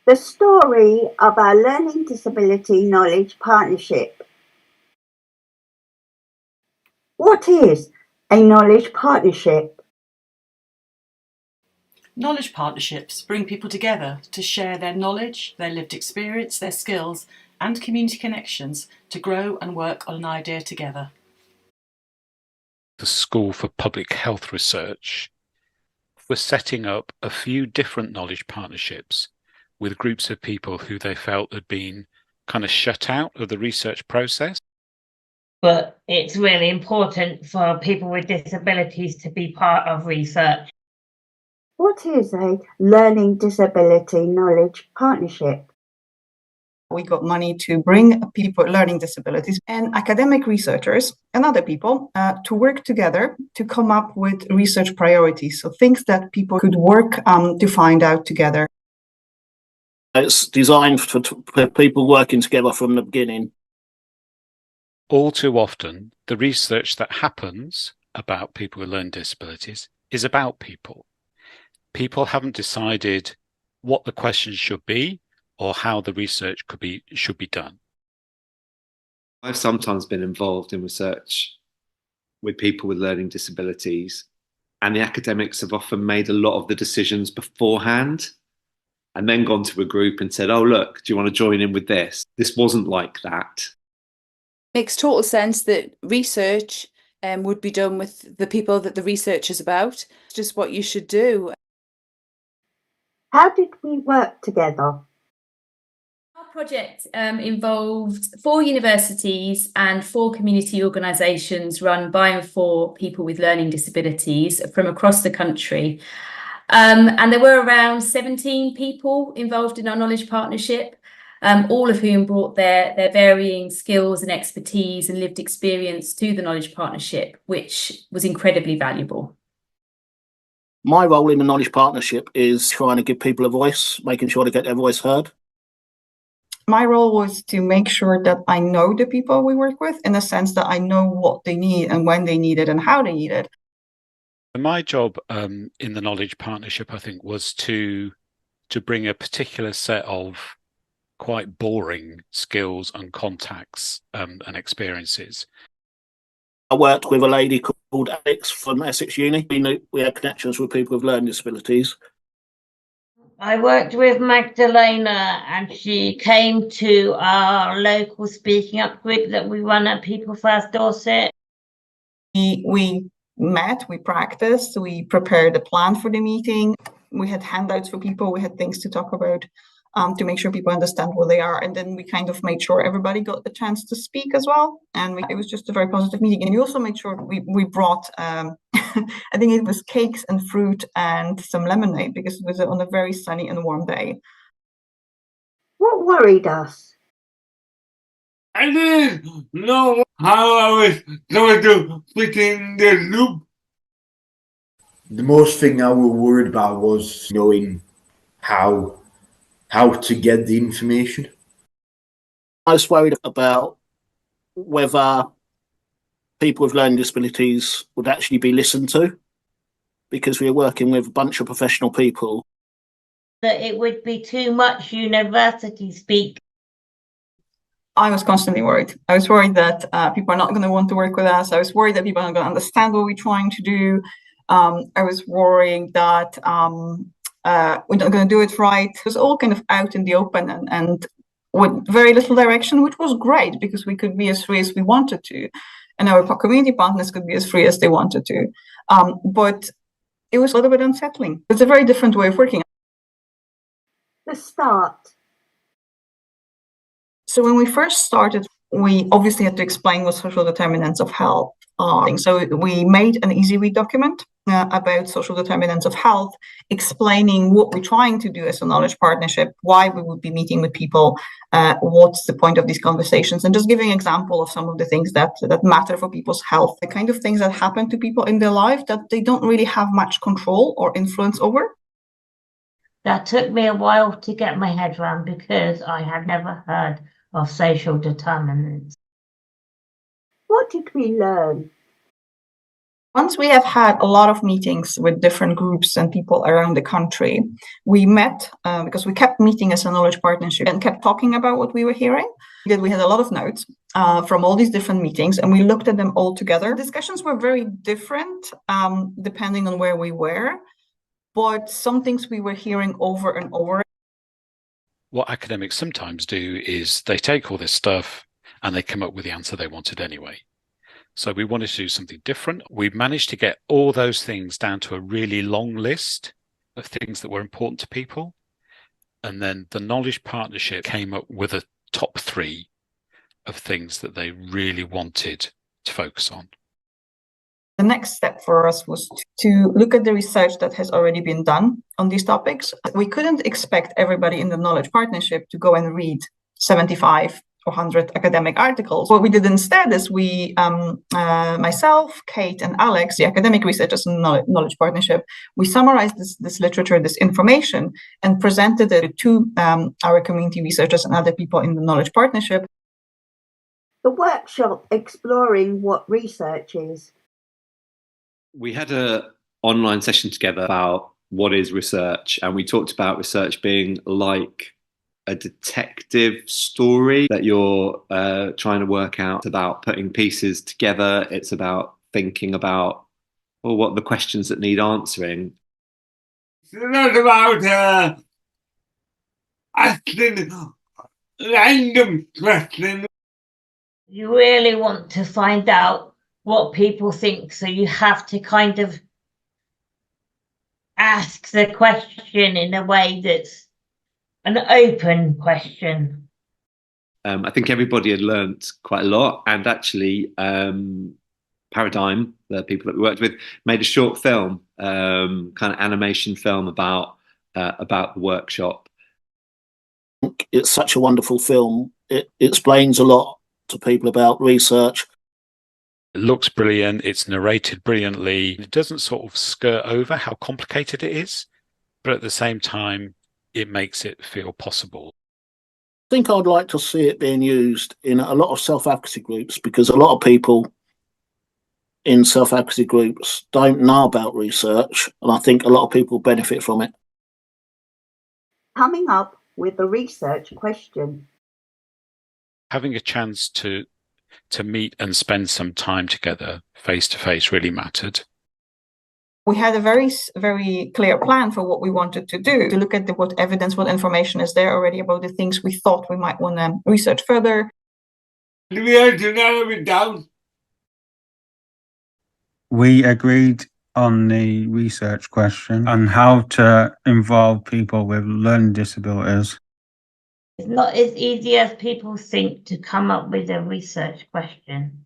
The story of our Learning Disability Knowledge Partnership. What is a knowledge partnership? Knowledge partnerships bring people together to share their knowledge, their lived experience, their skills, and community connections to grow and work on an idea together. The School for Public Health Research was setting up a few different knowledge partnerships with groups of people who they felt had been kind of shut out of the research process. But it's really important for people with disabilities to be part of research. What is a Learning Disability Knowledge Partnership? We got money to bring people with learning disabilities and academic researchers and other people to work together to come up with research priorities. So things that people could work to find out together. It's designed for people working together from the beginning. All too often, the research that happens about people with learning disabilities is about people. People haven't decided what the questions should be or how the research should be done. I've sometimes been involved in research with people with learning disabilities, and the academics have often made a lot of the decisions beforehand and then gone to a group and said, oh, look, do you want to join in with this? This wasn't like that. Makes total sense that research would be done with the people that the research is about. It's just what you should do. How did we work together? Our project involved 4 universities and 4 community organisations run by and for people with learning disabilities from across the country. And there were around 17 people involved in our knowledge partnership, all of whom brought their varying skills and expertise and lived experience to the knowledge partnership, which was incredibly valuable. My role in the knowledge partnership is trying to give people a voice, making sure they get their voice heard. My role was to make sure that I know the people we work with, in the sense that I know what they need and when they need it and how they need it. My job in the knowledge partnership, I think, was to bring a particular set of quite boring skills and contacts and experiences. I worked with a lady called Alex from Essex Uni. We had connections with people with learning disabilities. I worked with Magdalena, and she came to our local speaking up group that we run at People First Dorset. We met, we practiced, we prepared a plan for the meeting. We had handouts for people, we had things to talk about to make sure people understand where they are. And then we kind of made sure everybody got the chance to speak as well. And it was just a very positive meeting. And we also made sure we brought, I think it was cakes and fruit and some lemonade, because it was on a very sunny and warm day. What worried us? I didn't know how I was going to fit in the loop. The most thing I was worried about was knowing how to get the information. I was worried about whether people with learning disabilities would actually be listened to, because we were working with a bunch of professional people. That it would be too much university speak. I was constantly worried. I was worried that people are not going to want to work with us. I was worried that people are not going to understand what we're trying to do. I was worried that we're not going to do it right. It was all kind of out in the open and with very little direction, which was great, because we could be as free as we wanted to, and our community partners could be as free as they wanted to. But it was a little bit unsettling. It's a very different way of working. The start. So when we first started, we obviously had to explain what social determinants of health are. So we made an easy read document about social determinants of health, explaining what we're trying to do as a knowledge partnership, why we would be meeting with people, what's the point of these conversations, and just giving an example of some of the things that matter for people's health, the kind of things that happen to people in their life that they don't really have much control or influence over. That took me a while to get my head around, because I had never heard of social determinants. What did we learn? Once we have had a lot of meetings with different groups and people around the country, we met because we kept meeting as a knowledge partnership and kept talking about what we were hearing. We had a lot of notes from all these different meetings, and we looked at them all together. Discussions were very different depending on where we were, but some things we were hearing over and over. What academics sometimes do is they take all this stuff and they come up with the answer they wanted anyway. So we wanted to do something different. We managed to get all those things down to a really long list of things that were important to people. And then the Knowledge Partnership came up with a top 3 of things that they really wanted to focus on. The next step for us was to look at the research that has already been done on these topics. We couldn't expect everybody in the Knowledge Partnership to go and read 75 or 100 academic articles. What we did instead is we, myself, Kate and Alex, the academic researchers in the Knowledge Partnership, we summarized this literature, this information, and presented it to our community researchers and other people in the Knowledge Partnership. The workshop exploring what research is. We had an online session together about what is research, and we talked about research being like a detective story that you're trying to work out. It's about putting pieces together. It's about thinking about what the questions that need answering. It's not about asking random questions. You really want to find out what people think, so you have to kind of ask the question in a way that's an open question. I think everybody had learnt quite a lot, and actually Paradigm, the people that we worked with, made a short film, kind of animation film about the workshop. It's such a wonderful film. It explains a lot to people about research. It looks brilliant. It's narrated brilliantly. It doesn't sort of skirt over how complicated it is, but at the same time, it makes it feel possible. I think I'd like to see it being used in a lot of self-advocacy groups, because a lot of people in self-advocacy groups don't know about research, and I think a lot of people benefit from it. Coming up with a research question. Having a chance to meet and spend some time together face to face really mattered. We had a very, very clear plan for what we wanted to do, to look at what evidence, what information is there already about the things we thought we might want to research further. We had to narrow it down. We agreed on the research question and how to involve people with learning disabilities. It's not as easy as people think to come up with a research question.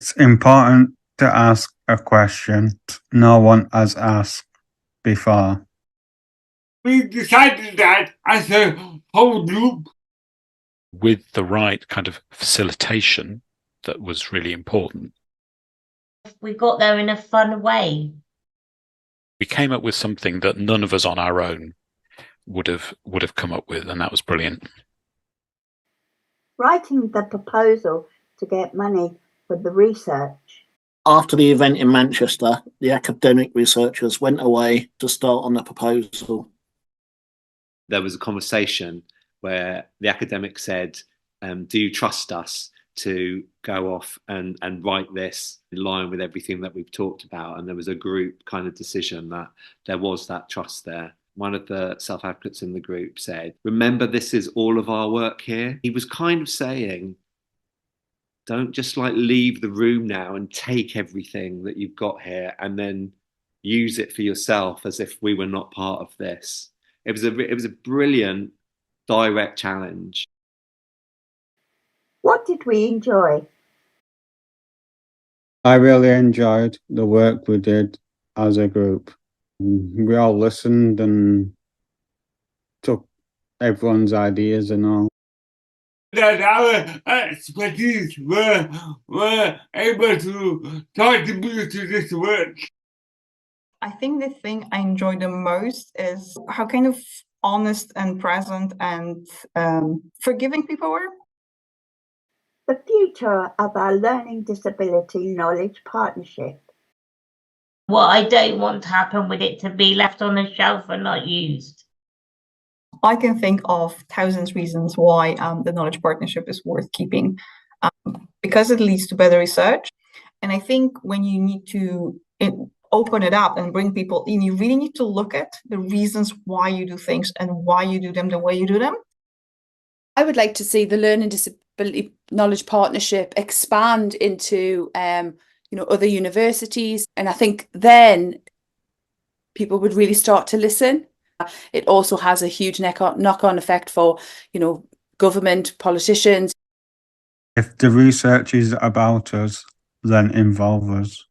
It's important to ask a question no one has asked before. We decided that as a whole group. With the right kind of facilitation that was really important. We got there in a fun way. We came up with something that none of us on our own would have come up with, and that was brilliant. Writing the proposal to get money for the research. After the event in Manchester, the academic researchers went away to start on the proposal. There was a conversation where the academic said, do you trust us to go off and write this in line with everything that we've talked about? And there was a group kind of decision that there was that trust there. One of the self-advocates in the group said, remember, this is all of our work here. He was kind of saying, don't just like leave the room now and take everything that you've got here and then use it for yourself as if we were not part of this. It was a brilliant, direct challenge. What did we enjoy? I really enjoyed the work we did as a group. We all listened and took everyone's ideas and all. That our expertise were able to contribute to this work. I think the thing I enjoy the most is how kind of honest and present and forgiving people were. The future of our Learning Disability Knowledge Partnership. What I don't want to happen with it to be left on the shelf and not used. I can think of thousands reasons why the Knowledge Partnership is worth keeping, because it leads to better research. And I think when you need to open it up and bring people in, you really need to look at the reasons why you do things and why you do them the way you do them. I would like to see the Learning Disability Knowledge Partnership expand into other universities, and I think then people would really start to listen. It also has a huge knock-on effect for government, politicians. If the research is about us, then involve us.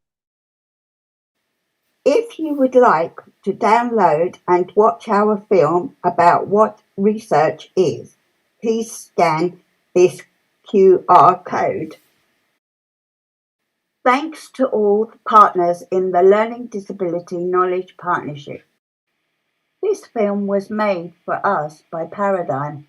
If you would like to download and watch our film about what research is, please scan this QR code. Thanks to all the partners in the Learning Disability Knowledge Partnership. This film was made for us by Paradigm.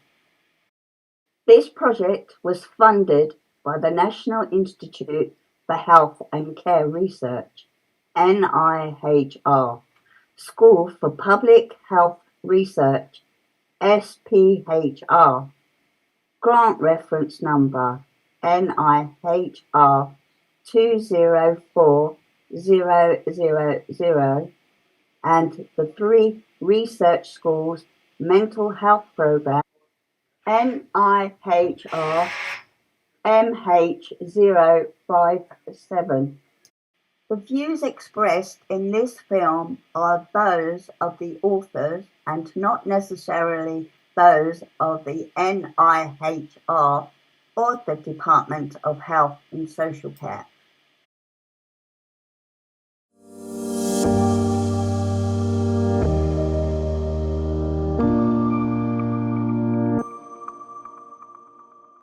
This project was funded by the National Institute for Health and Care Research, NIHR, School for Public Health Research, SPHR, grant reference number NIHR 204000, and the 3 research schools mental health program NIHR MH057. The views expressed in this film are those of the authors and not necessarily those of the NIHR or the Department of Health and Social Care.